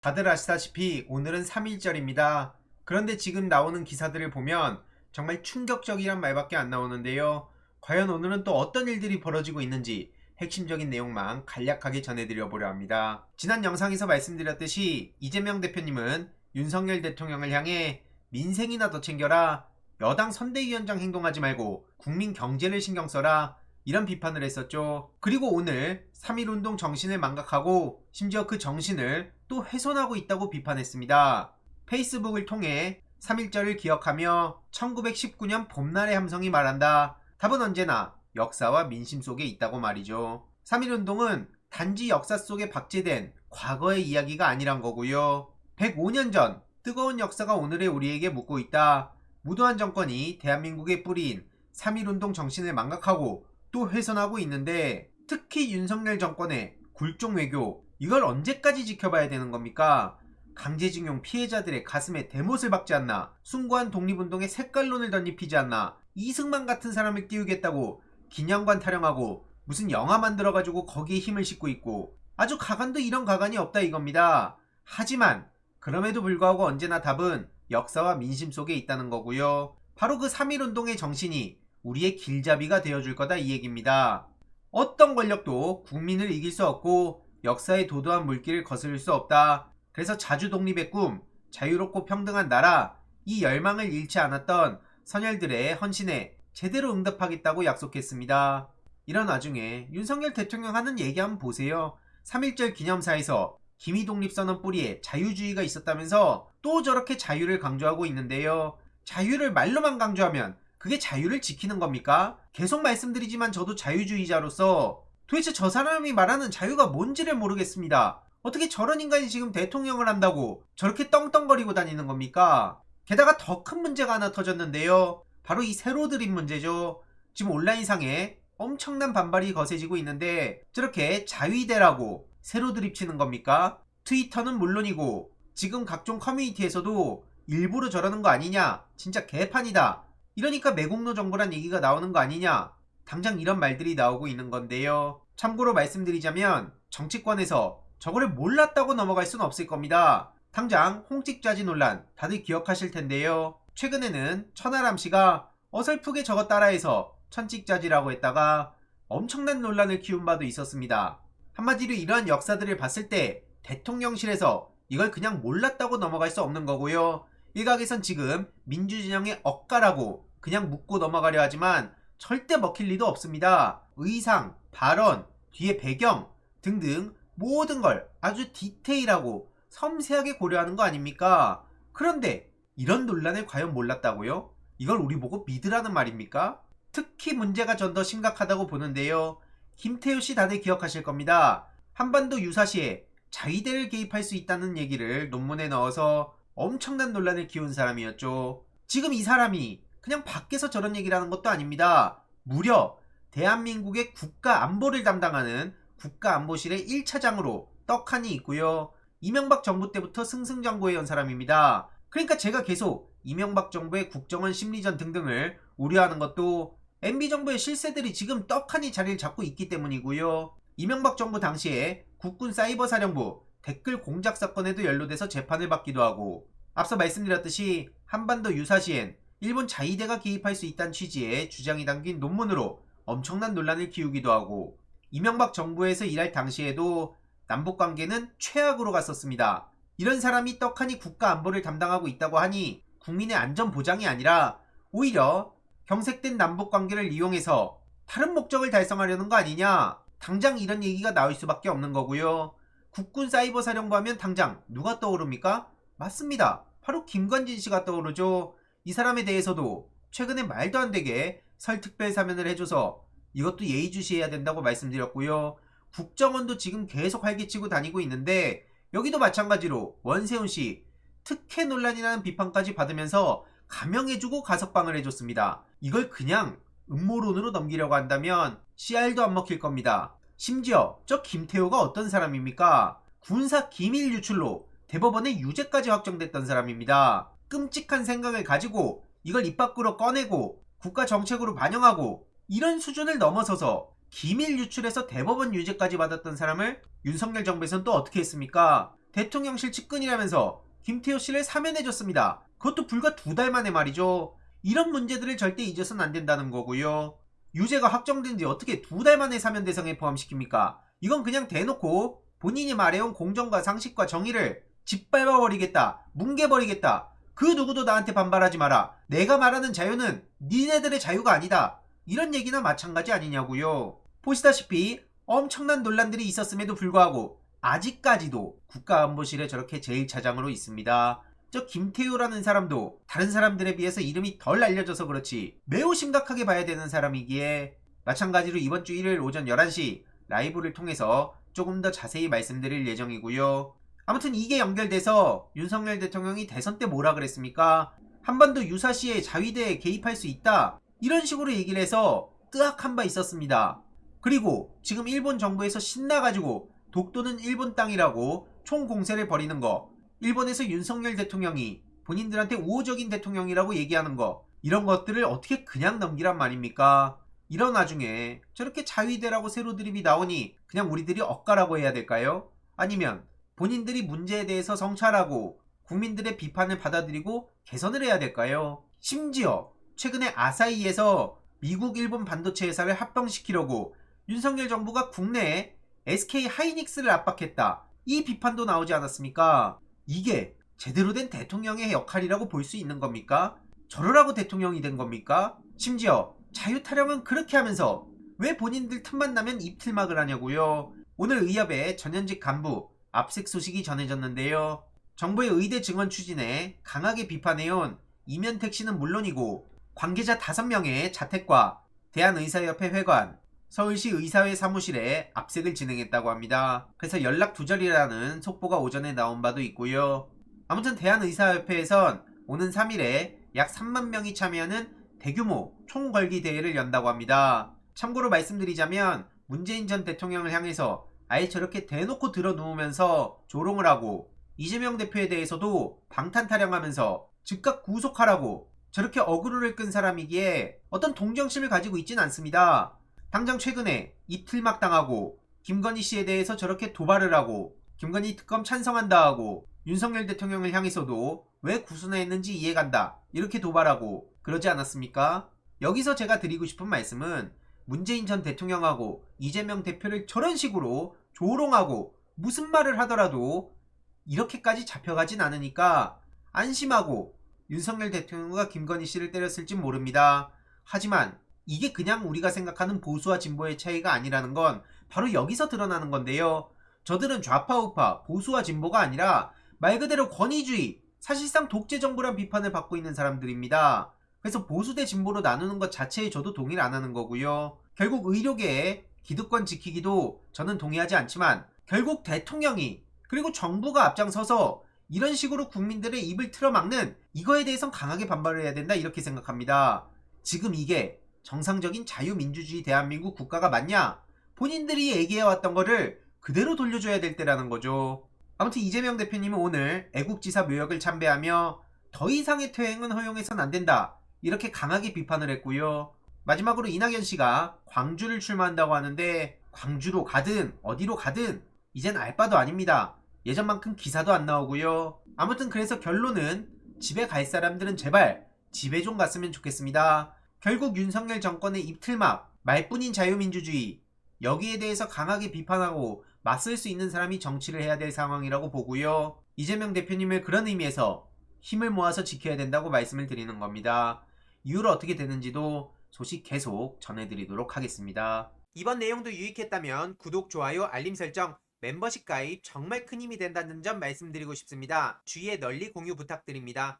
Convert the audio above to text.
다들 아시다시피 오늘은 3.1절입니다. 그런데 지금 나오는 기사들을 보면 정말 충격적이란 말밖에 안 나오는데요. 과연 오늘은 또 어떤 일들이 벌어지고 있는지 핵심적인 내용만 간략하게 전해드려 보려 합니다. 지난 영상에서 말씀드렸듯이 이재명 대표님은 윤석열 대통령을 향해 민생이나 더 챙겨라, 여당 선대위원장 행동하지 말고 국민 경제를 신경 써라, 이런 비판을 했었죠. 그리고 오늘 3.1운동 정신을 망각하고 심지어 그 정신을 또 훼손하고 있다고 비판했습니다. 페이스북을 통해 3.1절을 기억하며 1919년 봄날의 함성이 말한다. 답은 언제나 역사와 민심 속에 있다고 말이죠. 3.1운동은 단지 역사 속에 박제된 과거의 이야기가 아니란 거고요. 105년 전 뜨거운 역사가 오늘의 우리에게 묻고 있다. 무도한 정권이 대한민국의 뿌리인 3.1운동 정신을 망각하고 또 훼손하고 있는데, 특히 윤석열 정권의 굴종 외교, 이걸 언제까지 지켜봐야 되는 겁니까? 강제징용 피해자들의 가슴에 대못을 박지 않나, 숭고한 독립운동의 색깔론을 덧입히지 않나, 이승만 같은 사람을 띄우겠다고 기념관 타령하고 무슨 영화 만들어가지고 거기에 힘을 싣고 있고, 아주 가관도 이런 가관이 없다 이겁니다. 하지만 그럼에도 불구하고 언제나 답은 역사와 민심 속에 있다는 거고요. 바로 그 3.1운동의 정신이 우리의 길잡이가 되어줄 거다 이 얘기입니다. 어떤 권력도 국민을 이길 수 없고 역사의 도도한 물길을 거스를 수 없다. 그래서 자주 독립의 꿈, 자유롭고 평등한 나라, 이 열망을 잃지 않았던 선열들의 헌신에 제대로 응답하겠다고 약속했습니다. 이런 와중에 윤석열 대통령 하는 얘기 한번 보세요. 3.1절 기념사에서 기미독립선언 뿌리에 자유주의가 있었다면서 또 저렇게 자유를 강조하고 있는데요. 자유를 말로만 강조하면 그게 자유를 지키는 겁니까? 계속 말씀드리지만 저도 자유주의자로서 도대체 저 사람이 말하는 자유가 뭔지를 모르겠습니다. 어떻게 저런 인간이 지금 대통령을 한다고 저렇게 떵떵거리고 다니는 겁니까? 게다가 더 큰 문제가 하나 터졌는데요. 바로 이 세로 드립 문제죠. 지금 온라인상에 엄청난 반발이 거세지고 있는데, 저렇게 자위대라고 세로 드립 치는 겁니까? 트위터는 물론이고 지금 각종 커뮤니티에서도 일부러 저러는 거 아니냐, 진짜 개판이다, 이러니까 매국노 정부란 얘기가 나오는 거 아니냐, 당장 이런 말들이 나오고 있는 건데요. 참고로 말씀드리자면 정치권에서 저거를 몰랐다고 넘어갈 순 없을 겁니다. 당장 홍찍좌지 논란 다들 기억하실 텐데요. 최근에는 천하람 씨가 어설프게 저거 따라해서 천찍좌지라고 했다가 엄청난 논란을 키운 바도 있었습니다. 한마디로 이러한 역사들을 봤을 때 대통령실에서 이걸 그냥 몰랐다고 넘어갈 수 없는 거고요. 일각에선 지금 민주진영의 억가라고 그냥 묻고 넘어가려 하지만 절대 먹힐 리도 없습니다. 의상, 발언, 뒤에 배경 등등 모든 걸 아주 디테일하고 섬세하게 고려하는 거 아닙니까? 그런데 이런 논란을 과연 몰랐다고요? 이걸 우리 보고 믿으라는 말입니까? 특히 문제가 전 더 심각하다고 보는데요. 김태효 씨 다들 기억하실 겁니다. 한반도 유사시에 자위대를 개입할 수 있다는 얘기를 논문에 넣어서 엄청난 논란을 키운 사람이었죠. 지금 이 사람이 그냥 밖에서 저런 얘기를 하는 것도 아닙니다. 무려 대한민국의 국가안보를 담당하는 국가안보실의 1차장으로 떡하니 있고요. 이명박 정부 때부터 승승장구해온 사람입니다. 그러니까 제가 계속 이명박 정부의 국정원 심리전 등등을 우려하는 것도 MB정부의 실세들이 지금 떡하니 자리를 잡고 있기 때문이고요. 이명박 정부 당시에 국군 사이버사령부 댓글 공작 사건에도 연루돼서 재판을 받기도 하고, 앞서 말씀드렸듯이 한반도 유사시엔 일본 자위대가 개입할 수 있다는 취지의 주장이 담긴 논문으로 엄청난 논란을 키우기도 하고, 이명박 정부에서 일할 당시에도 남북관계는 최악으로 갔었습니다. 이런 사람이 떡하니 국가안보를 담당하고 있다고 하니 국민의 안전보장이 아니라 오히려 경색된 남북관계를 이용해서 다른 목적을 달성하려는 거 아니냐, 당장 이런 얘기가 나올 수밖에 없는 거고요. 국군 사이버 사령부 하면 당장 누가 떠오릅니까? 맞습니다. 바로 김관진 씨가 떠오르죠. 이 사람에 대해서도 최근에 말도 안 되게 설 특별 사면을 해줘서 이것도 예의주시해야 된다고 말씀드렸고요. 국정원도 지금 계속 활개치고 다니고 있는데, 여기도 마찬가지로 원세훈 씨 특혜 논란이라는 비판까지 받으면서 감형해주고 가석방을 해줬습니다. 이걸 그냥 음모론으로 넘기려고 한다면 CR도 안 먹힐 겁니다. 심지어 저 김태호가 어떤 사람입니까? 군사 기밀 유출로 대법원에 유죄까지 확정됐던 사람입니다. 끔찍한 생각을 가지고 이걸 입 밖으로 꺼내고 국가 정책으로 반영하고 이런 수준을 넘어서서 기밀 유출해서 대법원 유죄까지 받았던 사람을 윤석열 정부에서는 또 어떻게 했습니까? 대통령실 측근이라면서 김태호 씨를 사면해줬습니다. 그것도 불과 2달 만에 말이죠. 이런 문제들을 절대 잊어서는 안 된다는 거고요. 유죄가 확정된 지 어떻게 2달 만에 사면 대상에 포함시킵니까? 이건 그냥 대놓고 본인이 말해온 공정과 상식과 정의를 짓밟아버리겠다, 뭉개버리겠다. 그 누구도 나한테 반발하지 마라. 내가 말하는 자유는 니네들의 자유가 아니다. 이런 얘기나 마찬가지 아니냐고요. 보시다시피 엄청난 논란들이 있었음에도 불구하고 아직까지도 국가안보실에 저렇게 제1차장으로 있습니다. 저 김태효라는 사람도 다른 사람들에 비해서 이름이 덜 알려져서 그렇지 매우 심각하게 봐야 되는 사람이기에 마찬가지로 이번 주 일요일 오전 11시 라이브를 통해서 조금 더 자세히 말씀드릴 예정이고요. 아무튼 이게 연결돼서 윤석열 대통령이 대선 때 뭐라 그랬습니까? 한 번 더 유사시에 자위대에 개입할 수 있다. 이런 식으로 얘기를 해서 뜨악한 바 있었습니다. 그리고 지금 일본 정부에서 신나가지고 독도는 일본 땅이라고 총공세를 벌이는 거, 일본에서 윤석열 대통령이 본인들한테 우호적인 대통령이라고 얘기하는 거, 이런 것들을 어떻게 그냥 넘기란 말입니까? 이런 와중에 저렇게 자위대라고 새로 드립이 나오니 그냥 우리들이 억가라고 해야 될까요? 아니면 본인들이 문제에 대해서 성찰하고 국민들의 비판을 받아들이고 개선을 해야 될까요? 심지어 최근에 아사히에서 미국 일본 반도체 회사를 합병시키려고 윤석열 정부가 국내에 SK 하이닉스를 압박했다. 이 비판도 나오지 않았습니까? 이게 제대로 된 대통령의 역할이라고 볼 수 있는 겁니까? 저러라고 대통령이 된 겁니까? 심지어 자유타령은 그렇게 하면서 왜 본인들 틈만 나면 입틀막을 하냐고요. 오늘 의협의 전현직 간부 압색 소식이 전해졌는데요. 정부의 의대 증원 추진에 강하게 비판해온 이면택 씨는 물론이고 관계자 5명의 자택과 대한의사협회 회관, 서울시 의사회 사무실에 압색을 진행했다고 합니다. 그래서 연락 두절이라는 속보가 오전에 나온 바도 있고요. 아무튼 대한의사협회에선 오는 3일에 약 3만 명이 참여하는 대규모 총걸기 대회를 연다고 합니다. 참고로 말씀드리자면 문재인 전 대통령을 향해서 아예 저렇게 대놓고 들어누우면서 조롱을 하고 이재명 대표에 대해서도 방탄타령하면서 즉각 구속하라고 저렇게 어그로를 끈 사람이기에 어떤 동정심을 가지고 있진 않습니다. 당장 최근에 입틀막 당하고 김건희 씨에 대해서 저렇게 도발을 하고 김건희 특검 찬성한다 하고 윤석열 대통령을 향해서도 왜 구순했는지 이해간다 이렇게 도발하고 그러지 않았습니까? 여기서 제가 드리고 싶은 말씀은 문재인 전 대통령하고 이재명 대표를 저런 식으로 조롱하고 무슨 말을 하더라도 이렇게까지 잡혀가진 않으니까 안심하고 윤석열 대통령과 김건희 씨를 때렸을진 모릅니다. 하지만 이게 그냥 우리가 생각하는 보수와 진보의 차이가 아니라는 건 바로 여기서 드러나는 건데요. 저들은 좌파 우파 보수와 진보가 아니라 말 그대로 권위주의, 사실상 독재 정부란 비판을 받고 있는 사람들입니다. 그래서 보수 대 진보로 나누는 것 자체에 저도 동의를 안 하는 거고요. 결국 의료계의 기득권 지키기도 저는 동의하지 않지만 결국 대통령이 그리고 정부가 앞장서서 이런 식으로 국민들의 입을 틀어막는 이거에 대해선 강하게 반발을 해야 된다 이렇게 생각합니다. 지금 이게 정상적인 자유민주주의 대한민국 국가가 맞냐? 본인들이 얘기해왔던 거를 그대로 돌려줘야 될 때라는 거죠. 아무튼 이재명 대표님은 오늘 애국지사 묘역을 참배하며 더 이상의 퇴행은 허용해선 안 된다 이렇게 강하게 비판을 했고요. 마지막으로 이낙연 씨가 광주를 출마한다고 하는데 광주로 가든 어디로 가든 이젠 알 바도 아닙니다. 예전만큼 기사도 안 나오고요. 아무튼 그래서 결론은 집에 갈 사람들은 제발 집에 좀 갔으면 좋겠습니다. 결국 윤석열 정권의 입틀막, 말뿐인 자유민주주의 여기에 대해서 강하게 비판하고 맞설 수 있는 사람이 정치를 해야 될 상황이라고 보고요. 이재명 대표님을 그런 의미에서 힘을 모아서 지켜야 된다고 말씀을 드리는 겁니다. 이후로 어떻게 되는지도 소식 계속 전해드리도록 하겠습니다. 이번 내용도 유익했다면 구독, 좋아요, 알림 설정, 멤버십 가입 정말 큰 힘이 된다는 점 말씀드리고 싶습니다. 주위에 널리 공유 부탁드립니다.